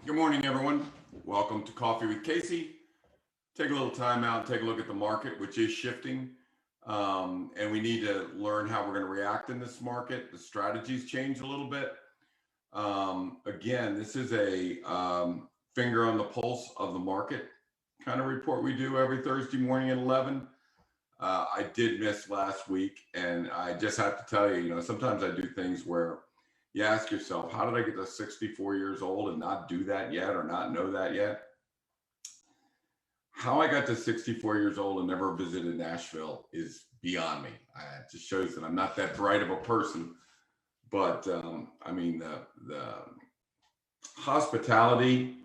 Good morning, everyone. Welcome to Coffee with Casey. Take a little time out and take a look at the market, which is shifting. And we need to learn how we're going to react in this market. The strategies change a little bit. Again, this is a finger on the pulse of the market kind of report we do every Thursday morning at 11. I did miss last week, and I just have to tell you, sometimes I do things where you ask yourself, how did I get to 64 years old and not do that yet or not know that yet? How I got to 64 years old and never visited Nashville is beyond me. It just shows that I'm not that bright of a person. But the hospitality,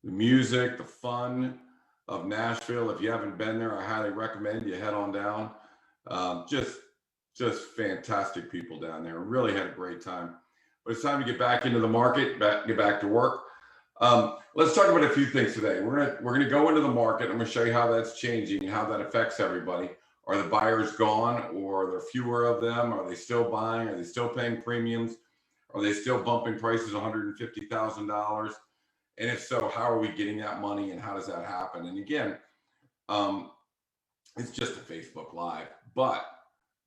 the music, the fun of Nashville. If you haven't been there, I highly recommend you head on down. Just fantastic people down there. Really had a great time. But it's time to get back into the market, get back to work. Let's talk about a few things today. We're gonna go into the market. I'm gonna show you how that's changing and how that affects everybody. Are the buyers gone, or are there fewer of them? Are they still buying? Are they still paying premiums? Are they still bumping prices $150,000? And if so, how are we getting that money, and how does that happen? And again, it's just a Facebook Live, but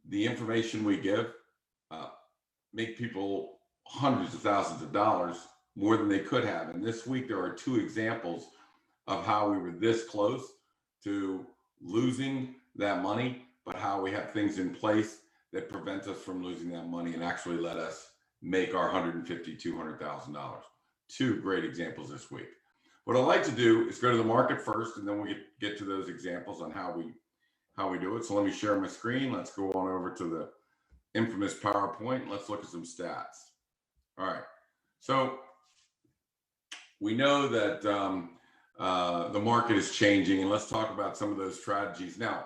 the information we give make people hundreds of thousands of dollars more than they could have. And this week, there are two examples of how we were this close to losing that money, but how we have things in place that prevent us from losing that money and actually let us make our $150,000, $200,000. Two great examples this week. What I'd like to do is go to the market first, and then we'll get to those examples on how we do it. So let me share my screen. Let's go on over to the infamous PowerPoint. Let's look at some stats. All right. So we know that the market is changing, and let's talk about some of those strategies. Now,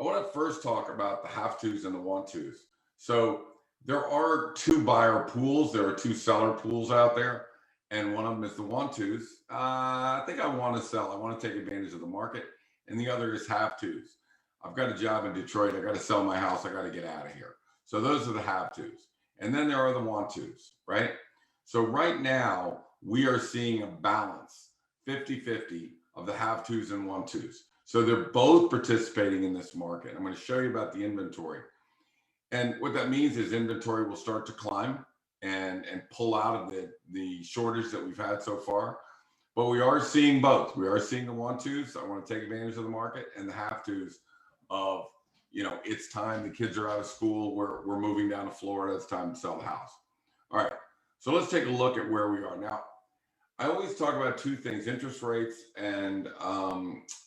I want to first talk about the have-tos and the want-tos. So there are two buyer pools. There are two seller pools out there, and one of them is the want-tos. I think I want to sell. I want to take advantage of the market. And the other is have-tos. I've got a job in Detroit. I got to sell my house. I got to get out of here. So those are the have-tos. And then there are the want-tos, right? So right now, we are seeing a balance, 50-50 of the have-tos and want-tos. So they're both participating in this market. I'm going to show you about the inventory. And what that means is inventory will start to climb and pull out of the shortage that we've had so far. But we are seeing both. We are seeing the want-tos. I want to take advantage of the market, and the have-tos of, it's time. The kids are out of school. We're moving down to Florida. It's time to sell the house. All right. So let's take a look at where we are now. I always talk about two things: interest rates and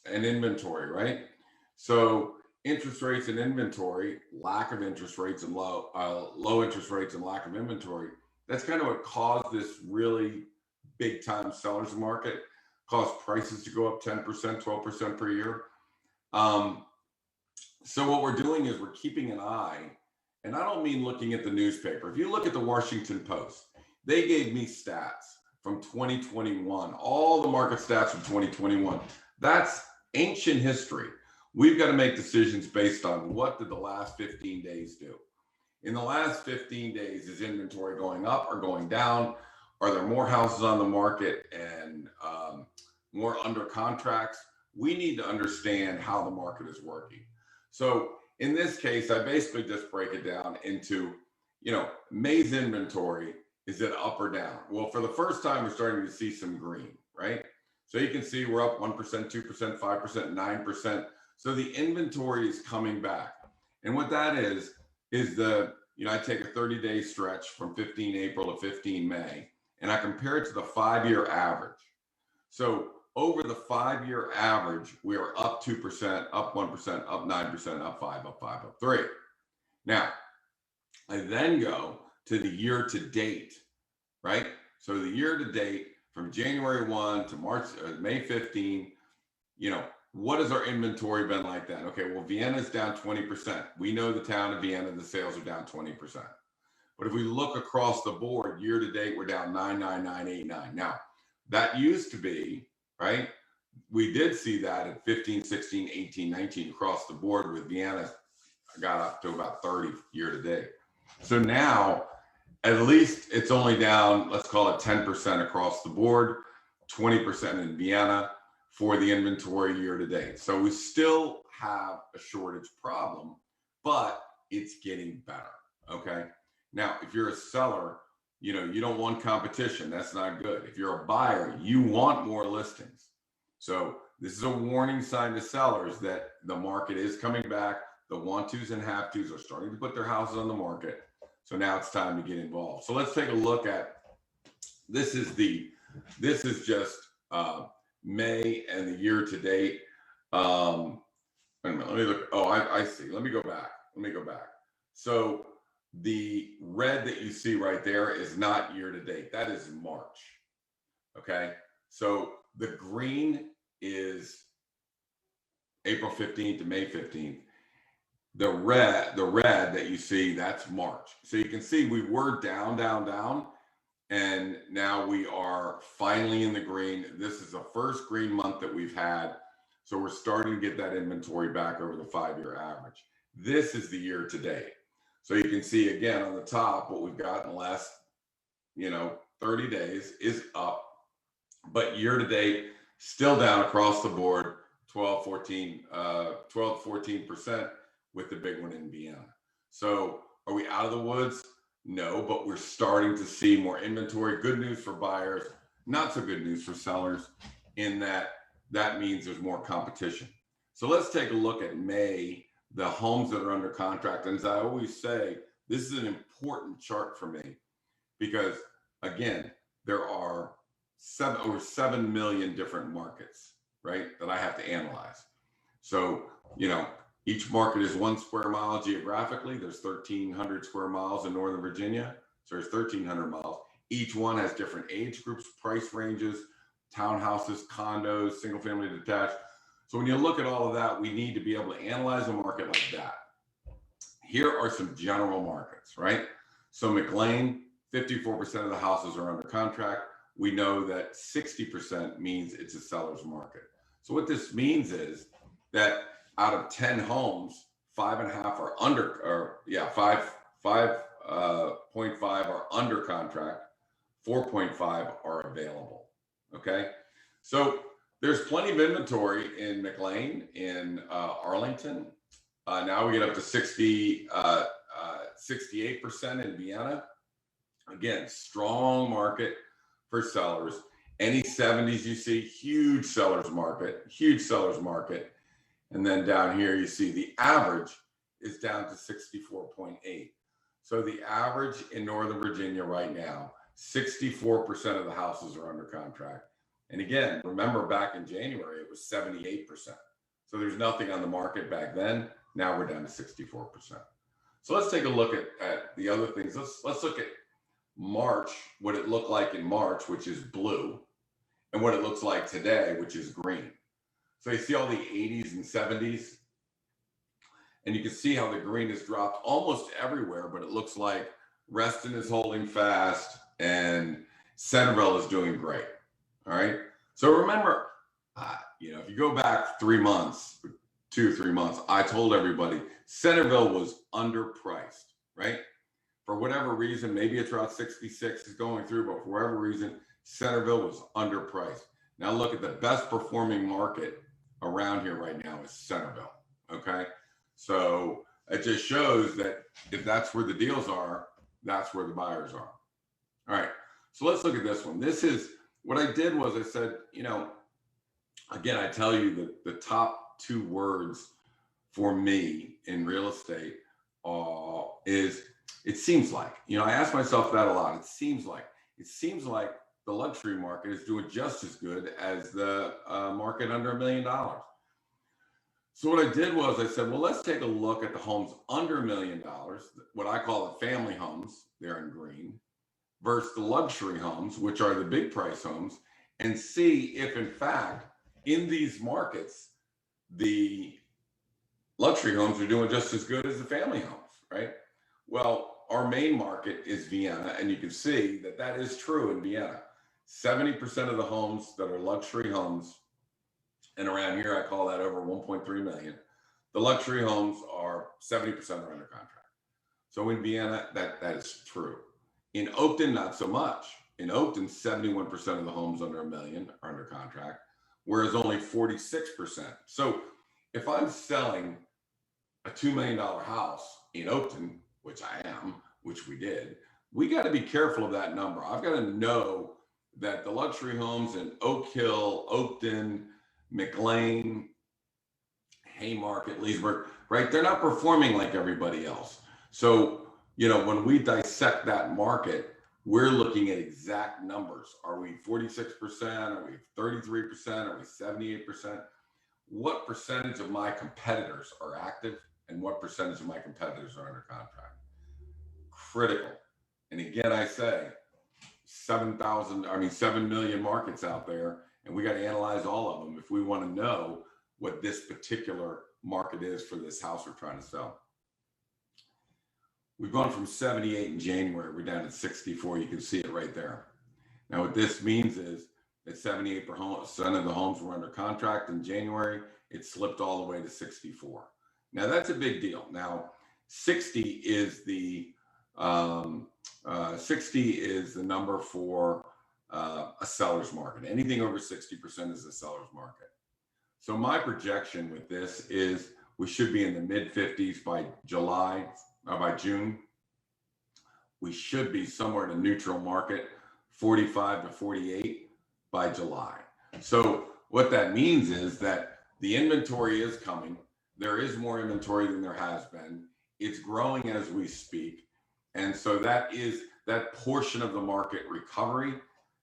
inventory, right? So interest rates and inventory, lack of interest rates and low interest rates and lack of inventory. That's kind of what caused this really big time sellers market, caused prices to go up 10%, 12% per year. So what we're doing is we're keeping an eye, and I don't mean looking at the newspaper. If you look at the Washington Post, they gave me stats from 2021, all the market stats from 2021. That's ancient history. We've got to make decisions based on what did the last 15 days do. In the last 15 days, is inventory going up or going down? Are there more houses on the market and more under contracts? We need to understand how the market is working. So in this case, I basically just break it down into, May's inventory. Is it up or down? Well, for the first time, we're starting to see some green, right? So you can see we're up 1%, 2%, 5%, 9%. So the inventory is coming back. And what that is I take a 30-day stretch from 15 April to 15 May, and I compare it to the 5-year average. So over the 5-year average, we are up 2%, up 1%, up 9%, up 5, up 5, up 3. Now, I then go to the year to date, right? So the year to date from January 1 to May 15, what has our inventory been like then? Okay, well, Vienna's down 20%. We know the town of Vienna, the sales are down 20%. But if we look across the board, year to date, we're down 99989. Now, that used to be, right? We did see that at 15, 16, 18, 19 across the board, with Vienna got up to about 30 year to date. So now, at least it's only down, let's call it 10% across the board. 20% in Vienna for the inventory year to date. So we still have a shortage problem, but it's getting better. Okay. Now, if you're a seller, you don't want competition. That's not good. If you're a buyer, you want more listings. So this is a warning sign to sellers that the market is coming back. The want tos and have tos are starting to put their houses on the market. So now it's time to get involved. So let's take a look at this. This is just May and the year to date. Wait a minute, let me look. Oh, I see. Let me go back. So the red that you see right there is not year to date. That is March. Okay. So the green is April 15th to May 15th. The red that you see, that's March. So you can see we were down, and now we are finally in the green. This is the first green month that we've had. So we're starting to get that inventory back over the 5-year average. This is the year to date. So you can see again on the top, what we've got in the last, 30 days is up, but year to date, still down across the board, 14% with the big one in Vienna. So are we out of the woods? No, but we're starting to see more inventory. Good news for buyers, not so good news for sellers, in that means there's more competition. So let's take a look at May, the homes that are under contract. And as I always say, this is an important chart for me because, again, there are over 7 million different markets, right, that I have to analyze. So, each market is 1 square mile geographically. There's 1,300 square miles in Northern Virginia. So there's 1,300 miles. Each one has different age groups, price ranges, townhouses, condos, single family detached. So when you look at all of that, we need to be able to analyze a market like that. Here are some general markets, right? So McLean, 54% of the houses are under contract. We know that 60% means it's a seller's market. So what this means is that out of 10 homes, 5.5 are under, 5.5 are under contract, 4.5 are available. Okay. So there's plenty of inventory in McLean, in Arlington. Now we get up to 68% in Vienna. Again, strong market for sellers. Any 70s you see, huge sellers market. And then down here, you see the average is down to 64.8. So the average in Northern Virginia right now, 64% of the houses are under contract. And again, remember back in January, it was 78%. So there's nothing on the market back then. Now we're down to 64%. So let's take a look at the other things. Let's look at March, what it looked like in March, which is blue, and what it looks like today, which is green. So you see all the 80s and 70s, and you can see how the green has dropped almost everywhere, but it looks like Reston is holding fast and Centerville is doing great. All right. So remember, if you go back 3 months, 2 or 3 months, I told everybody Centerville was underpriced, right? For whatever reason, maybe it's Route 66 is going through, but for whatever reason, Centerville was underpriced. Now look at the best performing market around here right now is Centerville. Okay. So it just shows that if that's where the deals are, that's where the buyers are. All right. So let's look at this one. This is what I did was I said, again, I tell you that the top 2 words for me in real estate is it seems like, I ask myself that a lot. It seems like the luxury market is doing just as good as the market under $1 million. So what I did was I said, well, let's take a look at the homes under $1 million, what I call the family homes, they're in green, versus the luxury homes, which are the big price homes, and see if in fact in these markets, the luxury homes are doing just as good as the family homes, right? Well, our main market is Vienna, and you can see that that is true in Vienna. 70% of the homes that are luxury homes, and around here I call that over 1.3 million, the luxury homes are 70% are under contract. So in Vienna, that is true. In Oakton, not so much. In Oakton, 71% of the homes under $1 million are under contract, whereas only 46%. So if I'm selling a $2 million house in Oakton, which I am, which we did, we got to be careful of that number. I've got to know that the luxury homes in Oak Hill, Oakton, McLean, Haymarket, Leesburg, right? They're not performing like everybody else. So, when we dissect that market, we're looking at exact numbers. Are we 46%? Are we 33%? Are we 78%? What percentage of my competitors are active and what percentage of my competitors are under contract? Critical. And again, I say 7 million markets out there, and we got to analyze all of them if we want to know what this particular market is for this house we're trying to sell. We've gone from 78 in January, we're down to 64. You can see it right there. Now, what this means is that 78% of the homes were under contract in January. It slipped all the way to 64. Now, that's a big deal. Now, 60 is the number for a seller's market. Anything over 60% is a seller's market. So my projection with this is we should be in the mid 50s by June. We should be somewhere in a neutral market, 45 to 48 by July. So what that means is that the inventory is coming. There is more inventory than there has been. It's growing as we speak. And so that portion of the market recovery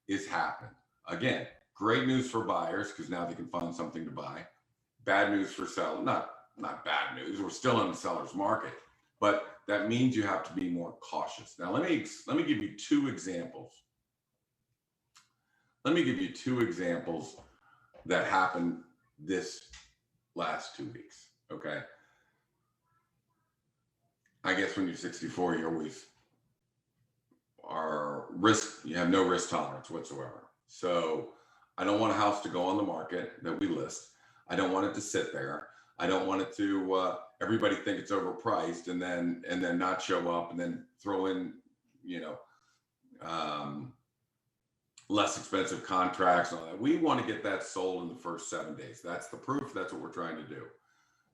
is happening. Again, great news for buyers because now they can find something to buy. Bad news for sellers. Not bad news. We're still in the seller's market, but that means you have to be more cautious. Now, let me give you two examples. Let me give you two examples that happened this last 2 weeks. Okay. I guess when you're 64, you always you have no risk tolerance whatsoever. So I don't want a house to go on the market that we list. I don't want it to sit there. I don't want it to everybody think it's overpriced and then not show up and then throw in less expensive contracts and all that. We want to get that sold in the first 7 days. That's the proof. That's what we're trying to do.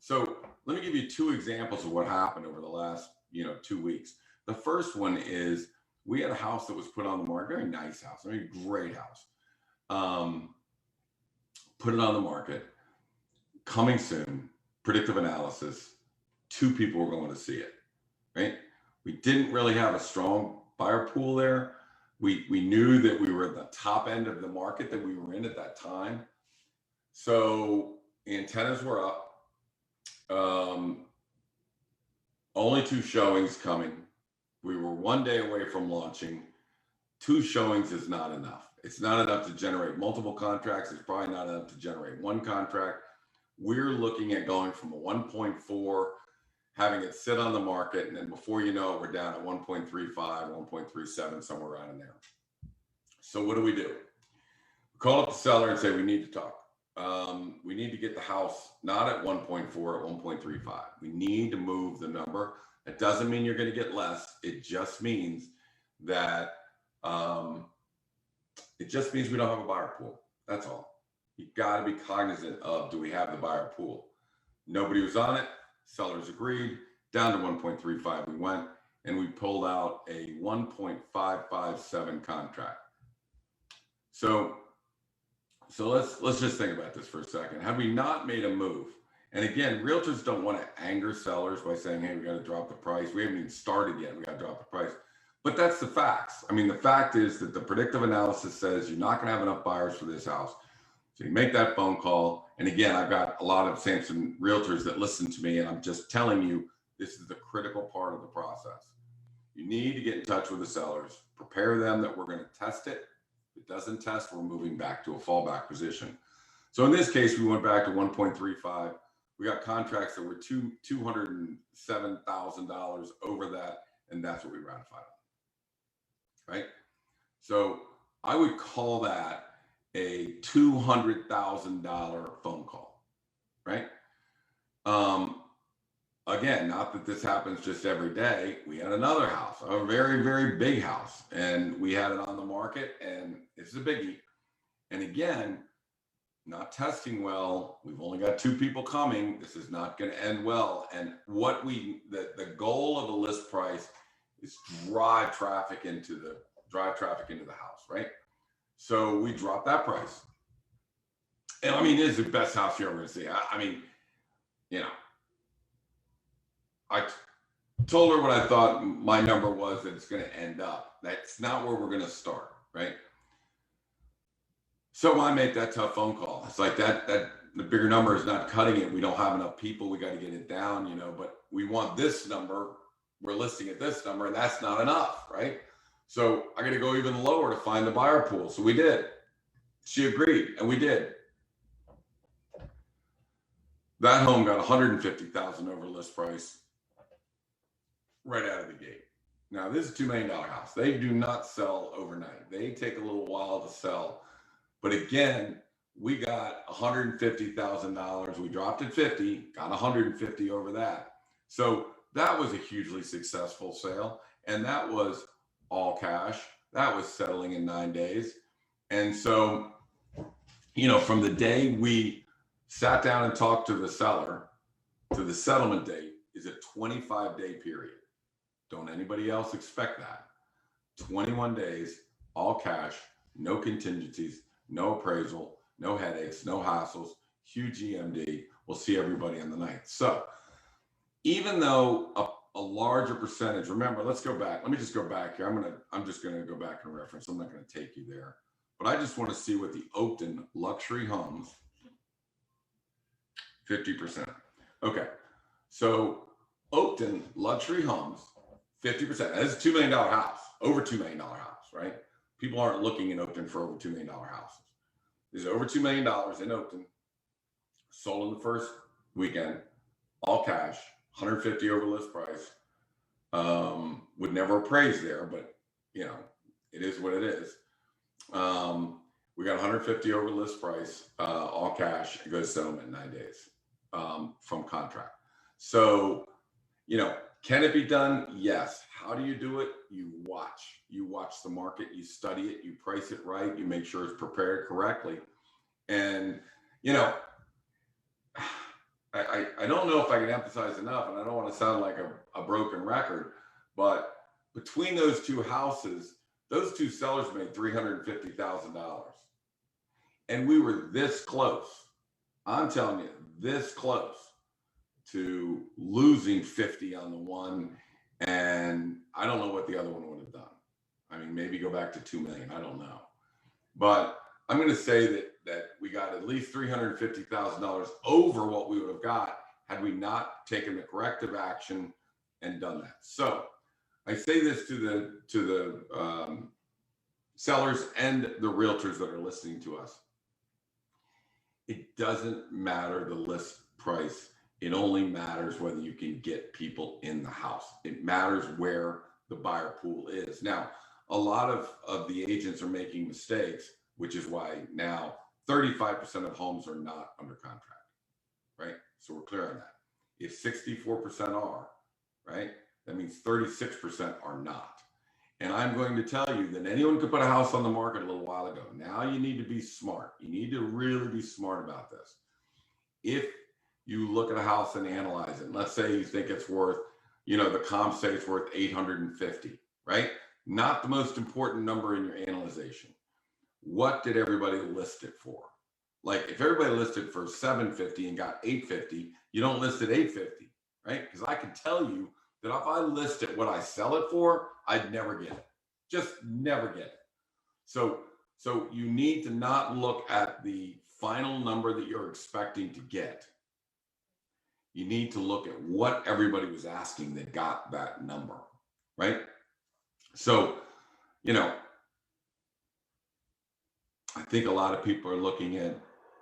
So let me give you two examples of what happened over the last 2 weeks. The first one is we had a house that was put on the market, very nice house, great house. Put it on the market, coming soon, predictive analysis, 2 people were going to see it, right? We didn't really have a strong buyer pool there. We knew that we were at the top end of the market that we were in at that time. So antennas were up. Only 2 showings coming. We were 1 day away from launching. 2 showings is not enough. It's not enough to generate multiple contracts. It's probably not enough to generate 1 contract. We're looking at going from a 1.4, having it sit on the market, and then before you know it, we're down at 1.35, 1.37, somewhere around in there. So what do? We call up the seller and say, we need to talk. We need to get the house not at 1.4, at 1.35. We need to move the number. That doesn't mean you're going to get less. It just means that we don't have a buyer pool. That's all. You got to be cognizant of, do we have the buyer pool? Nobody was on it. Sellers agreed. Down to 1.35 we went, and we pulled out a 1.557 contract. So let's just think about this for a second. Had we not made a move, and again, realtors don't want to anger sellers by saying, hey, we got to drop the price. We haven't even started yet. We got to drop the price. But that's the facts. The fact is that the predictive analysis says you're not going to have enough buyers for this house. So you make that phone call. And again, I've got a lot of Samson realtors that listen to me, and I'm just telling you, this is the critical part of the process. You need to get in touch with the sellers, prepare them that we're going to test it. If it doesn't test, we're moving back to a fallback position. So in this case, we went back to 1.35. We got contracts that were $207,000 over that, and that's what we ratified on, right? So I would call that a $200,000 phone call, right? again, not that this happens just every day. We had another house, a very, very big house, and we had it on the market, and it's a biggie. And again, not testing well. We've only got 2 people coming. This is not going to end well. And the goal of a list price is drive traffic into the house, right? So we dropped that price. And I mean, this is the best house you're ever going to see. I mean, you know, I told her what I thought my number was that it's going to end up. That's not where we're going to start, right? So I make that tough phone call. It's like that the bigger number is not cutting it. We don't have enough people. We got to get it down, you know, but we want this number. We're listing at this number, and that's not enough, right? So I got to go even lower to find the buyer pool. So we did. She agreed, and we did. That home got $150,000 over list price right out of the gate. Now, this is a $2 million house. They do not sell overnight. They take a little while to sell. But again, we got $150,000. We dropped at 50, got 150 over that. So that was a hugely successful sale. And that was all cash. That was settling in 9 days. And so, you know, from the day we sat down and talked to the seller to the settlement date is a 25-day period. Don't anybody else expect that. 21 days, all cash, no contingencies, no appraisal, no headaches, no hassles, huge EMD. We'll see everybody on the 9th. So even though a larger percentage, remember, let's go back. Let me just go back here. I'm just gonna go back and reference. I'm not gonna take you there, but I just want to see what the Oakton luxury homes, 50%. Okay, so Oakton luxury homes, 50%. That's a $2 million house, over $2 million house, right? People aren't looking in Oakton for over $2 million houses. There's over $2 million in Oakton, sold in the first weekend, all cash, 150 over list price. Would never appraise there, but you know, it is what it is. We got 150 over list price, all cash. It goes to settlement in 9 days from contract. So, you know, can it be done? Yes. How do you do it? You watch the market, you study it, you price it right, you make sure it's prepared correctly. And, you know, I don't know if I can emphasize enough, and I don't want to sound like a broken record, but between those 2 houses, those 2 sellers made $350,000. And we were this close. I'm telling you, this close to losing 50 on the one. And I don't know what the other one would have done. I mean, maybe go back to 2 million. I don't know. But I'm going to say that we got at least $350,000 over what we would have got had we not taken the corrective action and done that. So I say this to the sellers and the realtors that are listening to us. It doesn't matter the list price. It only matters whether you can get people in the house. It matters where the buyer pool is. Now, a lot of the agents are making mistakes, which is why now 35% of homes are not under contract, right? So we're clear on that. If 64% are, right, that means 36% are not. And I'm going to tell you that anyone could put a house on the market a little while ago. Now you need to be smart. You need to really be smart about this. If you look at a house and analyze it, and let's say you think it's worth, you know, the comps say it's worth 850, right? Not the most important number in your analyzation. What did everybody list it for? Like if everybody listed for 750 and got 850, you don't list at 850, right? Because I can tell you that if I list it what I sell it for, I'd never get it. Just never get it. So you need to not look at the final number that you're expecting to get. You need to look at what everybody was asking that got that number, right? So, you know, I think a lot of people are looking at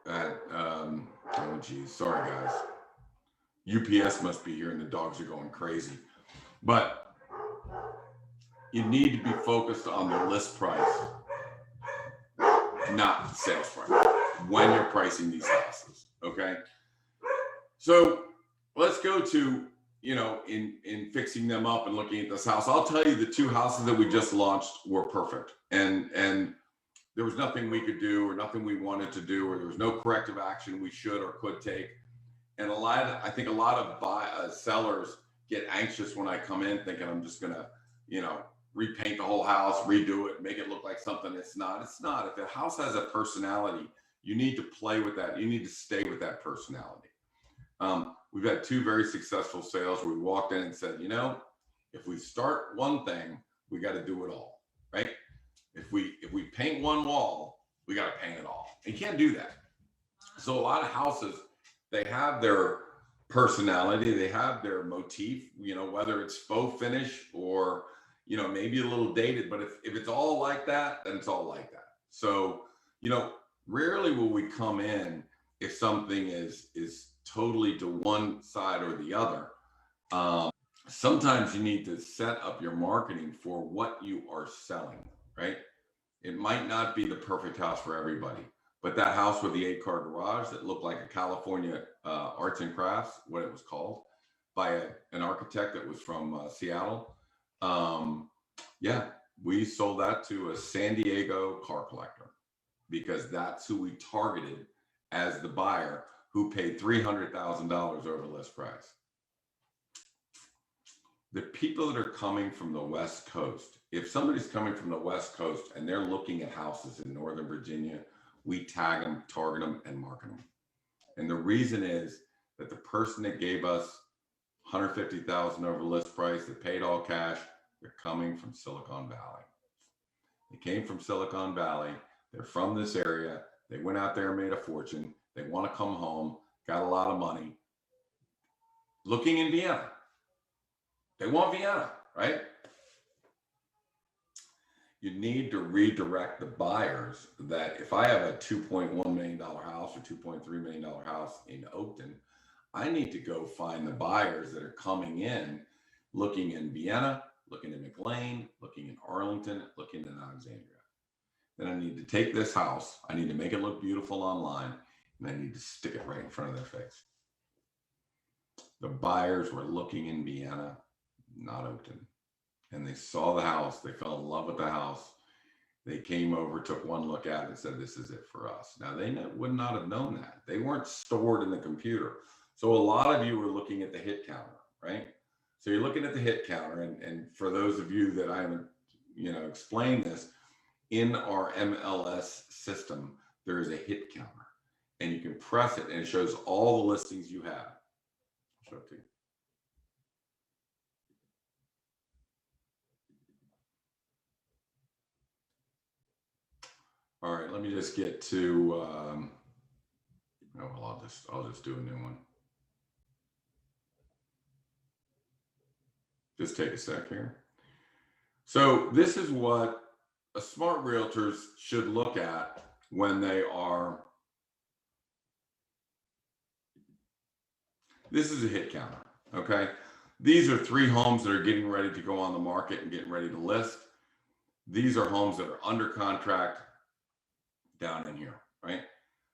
oh geez, sorry guys. UPS must be here and the dogs are going crazy. But you need to be focused on the list price, not the sales price, when you're pricing these houses, okay? So let's go to in fixing them up and looking at this house. I'll tell you, the two houses that we just launched were perfect, and there was nothing we could do or nothing we wanted to do, or there was no corrective action we should or could take. And I think a lot of sellers get anxious when I come in thinking I'm just gonna, repaint the whole house, redo it, make it look like something it's not. It's not. If the house has a personality, you need to play with that. You need to stay with that personality. We've had two very successful sales where we walked in and said, if we start one thing, we got to do it all, right? If we paint one wall, we got to paint it all. And you can't do that. So a lot of houses, they have their personality, they have their motif, whether it's faux finish or, maybe a little dated, but if it's all like that, then it's all like that. So, rarely will we come in if something is totally to one side or the other. Sometimes you need to set up your marketing for what you are selling, right? It might not be the perfect house for everybody, but that house with the 8-car garage that looked like a California arts and crafts, what it was called, by an architect that was from Seattle. Yeah, we sold that to a San Diego car collector because that's who we targeted as the buyer who paid $300,000 over list price. The people that are coming from the West Coast, if somebody's coming from the West Coast and they're looking at houses in Northern Virginia, we tag them, target them, and market them. And the reason is that the person that gave us $150,000 over list price, that paid all cash, they're coming from Silicon Valley. They came from Silicon Valley. They're from this area. They went out there and made a fortune. They want to come home, got a lot of money. Looking in Vienna. They want Vienna, right? You need to redirect the buyers that if I have a $2.1 million house or $2.3 million house in Oakton, I need to go find the buyers that are coming in, looking in Vienna, looking in McLean, looking in Arlington, looking in Alexandria. Then I need to take this house, I need to make it look beautiful online, and I need to stick it right in front of their face. The buyers were looking in Vienna, not Oakton. And they saw the house, they fell in love with the house. They came over, took one look at it and said, this is it for us. Now, they would not have known that. They weren't stored in the computer. So a lot of you were looking at the hit counter, right? So you're looking at the hit counter. And for those of you that I haven't, explained this, in our MLS system, there is a hit counter. And you can press it and it shows all the listings you have. I'll show it to you. All right, let me just get to, I'll just do a new one. Just take a sec here. So this is what a smart realtors should look at when they are, this is a hit counter, okay? These are 3 homes that are getting ready to go on the market and getting ready to list. These are homes that are under contract down in here, right?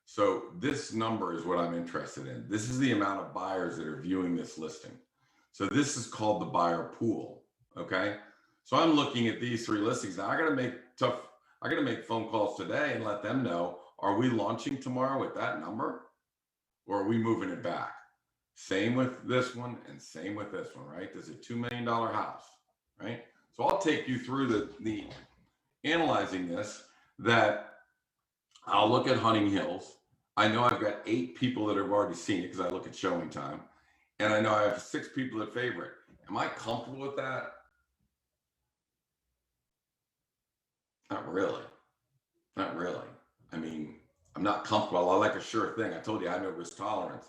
So this number is what I'm interested in. This is the amount of buyers that are viewing this listing. So this is called the buyer pool, okay? So I'm looking at these 3 listings. Now I gotta make phone calls today and let them know, are we launching tomorrow with that number? Or are we moving it back? Same with this one and same with this one, right? This is a $2 million house, right? So I'll take you through the analyzing this, that I'll look at Hunting Hills. I know I've got 8 people that have already seen it because I look at showing time. And I know I have 6 people that favor it. Am I comfortable with that? Not really. Not really. I mean, I'm not comfortable. I like a sure thing. I told you I have no risk tolerance.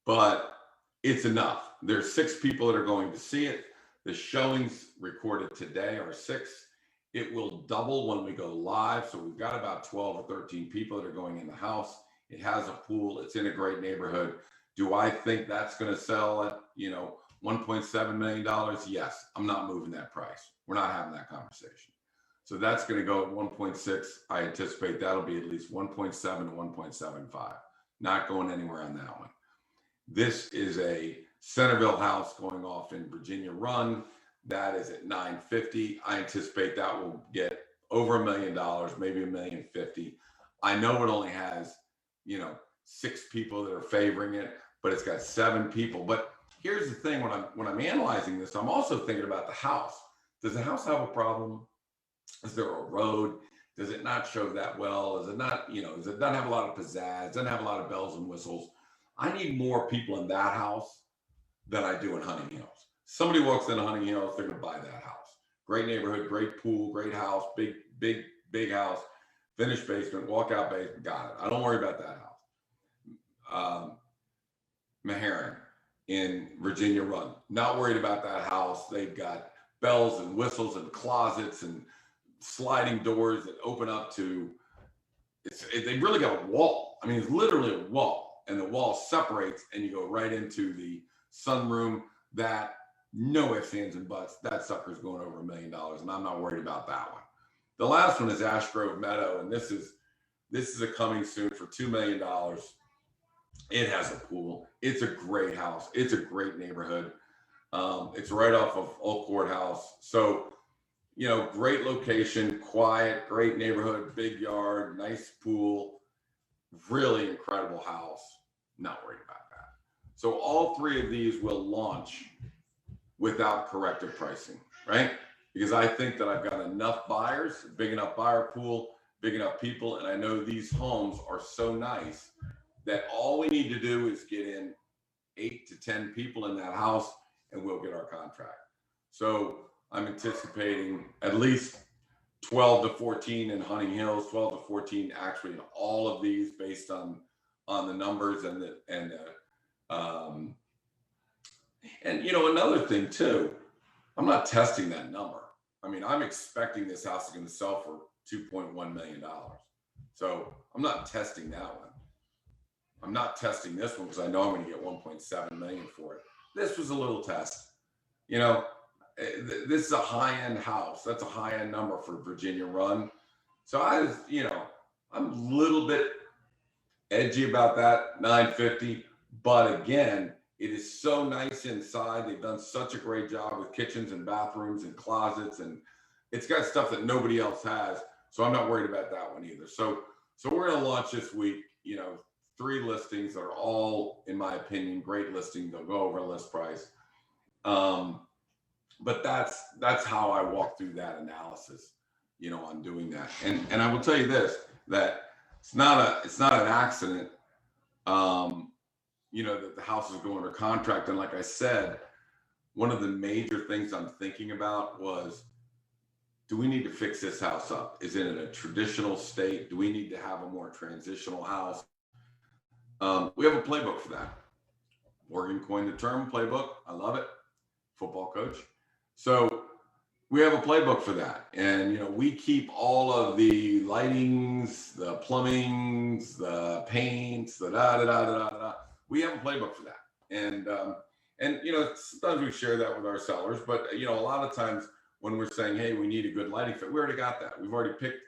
But it's enough. There's 6 people that are going to see it. The showings recorded today are 6. It will double when we go live. So we've got about 12 or 13 people that are going in the house. It has a pool. It's in a great neighborhood. Do I think that's going to sell at, $1.7 million? Yes. I'm not moving that price. We're not having that conversation. So that's going to go at 1.6. I anticipate that'll be at least 1.7 to 1.75. Not going anywhere on that one. This is a Centerville house going off in Virginia Run, that is at 950. I anticipate that will get over $1 million, maybe $1,050,000. I know it only has, 6 people that are favoring it, but it's got 7 people. But here's the thing: when I'm analyzing this, I'm also thinking about the house. Does the house have a problem? Is there a road? Does it not show that well? Is it not, does it not have a lot of pizzazz? Doesn't have a lot of bells and whistles? I need more people in that house than I do in Hunting Hills. Somebody walks into Hunting Hills, they're going to buy that house. Great neighborhood, great pool, great house, big house, finished basement, walkout basement, got it. I don't worry about that house. Meharon in Virginia Run, not worried about that house. They've got bells and whistles and closets and sliding doors that open up to, they really got a wall. I mean, it's literally a wall, and the wall separates and you go right into the sunroom. That, no ifs, ands, and buts, that sucker's going over $1 million, and I'm not worried about that one. The last one is Ash Grove Meadow, and this is a coming soon for $2 million. It has a pool. It's a great house. It's a great neighborhood. It's right off of Old Courthouse. So, great location, quiet, great neighborhood, big yard, nice pool, really incredible house. Not worried about that. So all 3 of these will launch without corrective pricing, right? Because I think that I've got enough buyers, big enough buyer pool, big enough people, and I know these homes are so nice that all we need to do is get in 8 to 10 people in that house and we'll get our contract. So I'm anticipating at least 12 to 14 in Hunting Hills, 12 to 14 actually in all of these, based on the numbers and another thing too, I'm not testing that number. I mean, I'm expecting this house is going to sell for $2.1 million. So I'm not testing that one. I'm not testing this one because I know I'm going to get 1.7 million for it. This was a little test. This is a high-end house. That's a high-end number for Virginia Run. So I'm a little bit edgy about that 950. But again, it is so nice inside. They've done such a great job with kitchens and bathrooms and closets, and it's got stuff that nobody else has. So I'm not worried about that one either. So we're going to launch this week, 3 listings that are all, in my opinion, great listings. They'll go over list price. But that's how I walk through that analysis, on doing that. And I will tell you this, that it's not an accident, that the house is going under contract. And like I said, one of the major things I'm thinking about was, do we need to fix this house up? Is it in a traditional state? Do we need to have a more transitional house? We have a playbook for that. Morgan coined the term playbook. I love it. Football coach. So we have a playbook for that. And, we keep all of the lightings, the plumbings, the paints, the da-da-da-da-da-da. We have a playbook for that. And sometimes we share that with our sellers, but, a lot of times when we're saying, hey, we need a good lighting fit, we already got that. We've already picked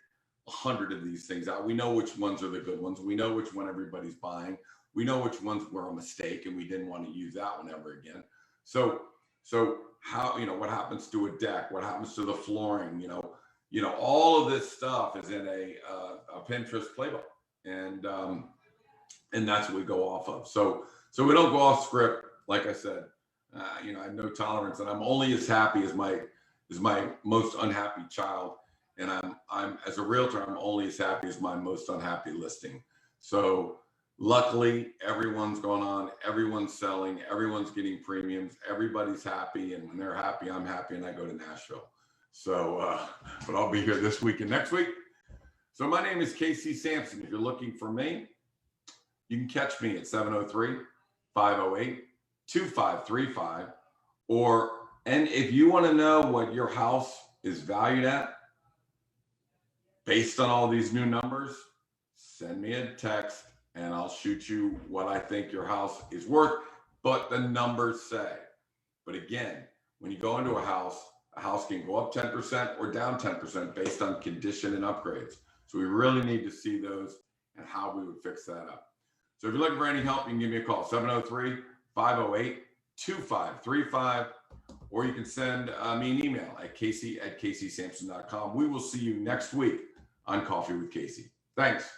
100 of these things out. We know which ones are the good ones. We know which one everybody's buying. We know which ones were a mistake and we didn't want to use that one ever again. So how, what happens to a deck? What happens to the flooring? All of this stuff is in a Pinterest playbook, and that's what we go off of. So we don't go off script. Like I said, I have no tolerance, and I'm only as happy as my most unhappy child. And I'm as a realtor, I'm only as happy as my most unhappy listing. So luckily, everyone's going on, everyone's selling, everyone's getting premiums, everybody's happy, and when they're happy, I'm happy, and I go to Nashville. So, but I'll be here this week and next week. So my name is Casey Samson. If you're looking for me, you can catch me at 703-508-2535. And if you want to know what your house is valued at, based on all these new numbers, send me a text and I'll shoot you what I think your house is worth, but the numbers say. But again, when you go into a house can go up 10% or down 10% based on condition and upgrades. So we really need to see those and how we would fix that up. So if you're looking for any help, you can give me a call, 703-508-2535. 2535, or you can send me an email at casey@caseysamson.com. We will see you next week on Coffee with Casey. Thanks.